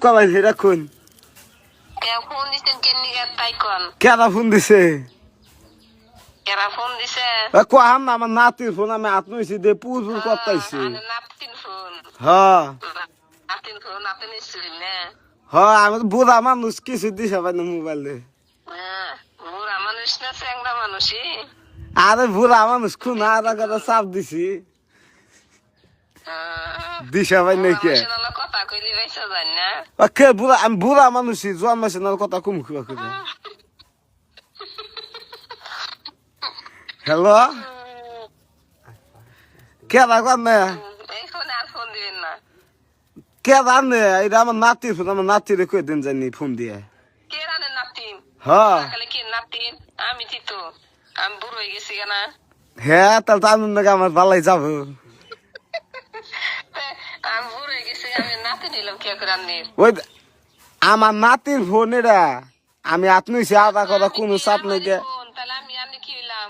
কলাই রাখুন ফোন দিছেন কেন তাই কোন কেনা ফোন দিছে কেরা ফোন দিছে কোহাম না আমার নাতির ফোন আমি হাত নইছি দে পুজুর করতাইছি নাতিন ফোন হ্যাঁ নাতিন ফোন নাতিন ইসলিম না হ্যাঁ আমি তো বুড়া মানুষ কিছু দিছে ভাই না মোবাইলে বুড়া মানুষ না চ্যাংড়া মানুষই আরে বুড়া মানুষ খুন আধা কথা চাপ দিছি দিশা ভাই নাই কে কথা কইলি বেসা যায় না কে বুড়া আমি বুড়া মানুষই জোয়ান মাসে না কথা কম খুবা খুবা হ্যালো কে রাখলাম না এই ফোন আর ফোন দিবেন না কে রানে এটা আমার নাতির ফোন আমার নাতিরে কই দিন জানি ফোন দিয়ে কে রানে নাতিন হ্যাঁ সকালে কে নাতিন আমি তো আমি বুড়ো হয়ে গেছি না হ্যাঁ তাহলে তো আমি নাকি আমার ভালাই যাবো আমি বুড়ো হয়ে গেছি আমি নাতি নিলাম কে করে আননি ওই আমার নাতির ফোন এটা আমি হাত নইছি আধা কথা কোনো চাপ নাই গে তাহলে আমি আনি কি হইলাম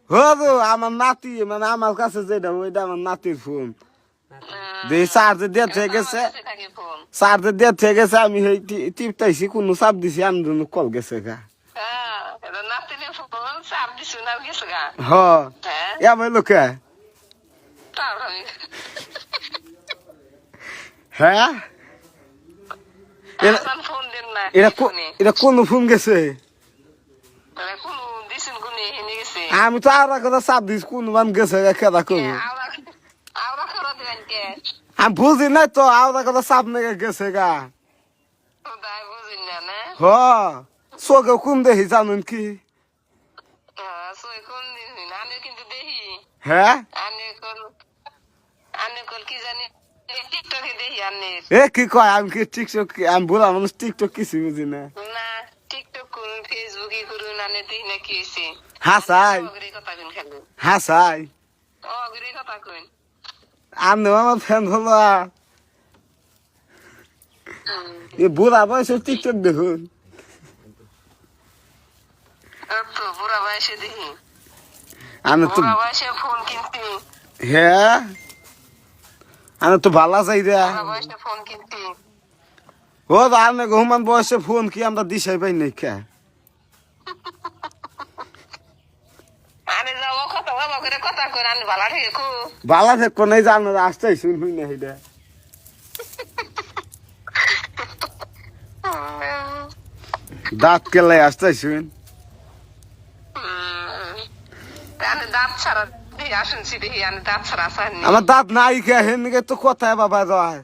হবো আমার নাতি মানে আমার কাছে যেটা ওইটা আমার নাতির ফোন দিয়ে চার্জে দিয়ে থেকে গেছে চার্জে দিয়ে থেকে গেছে আমি সেই টিপটাইছি কোনো চাপ দিছি আমি জন্য কল গেছে গা হ এবার লোকে হ্যাঁ এটা কোন ফোন গেছে আমি তো আর কথা চাপ দিছি কোন মান গেছে কেদা করবো আমি বুঝি নাই তো আওরা কথা চাপ নেগে গেছে গা হ চোখে কোন দেখি জানুন কি হ্যাঁ এ কি কয় আমি কি টিকটক আমি বুড়া মানুষ টিকটক কিছু বুঝি না হাসাই হাসাই আমি আমার ফ্যান হলো এ বুড়া বয়সে টিকটক দেখুন আমি তো হ্যাঁ আমি তো ভালো চাই রে ও আমি ঘুমান বয়সে ফোন কি আমরা দিশাই পাই নাই কে বালা থাকবো নাই জানো আসতে শুনবি না এটা দাঁত কেলে আসতে শুন আমার দাঁত নাই কে হেন তো কোথায় বাবা যায়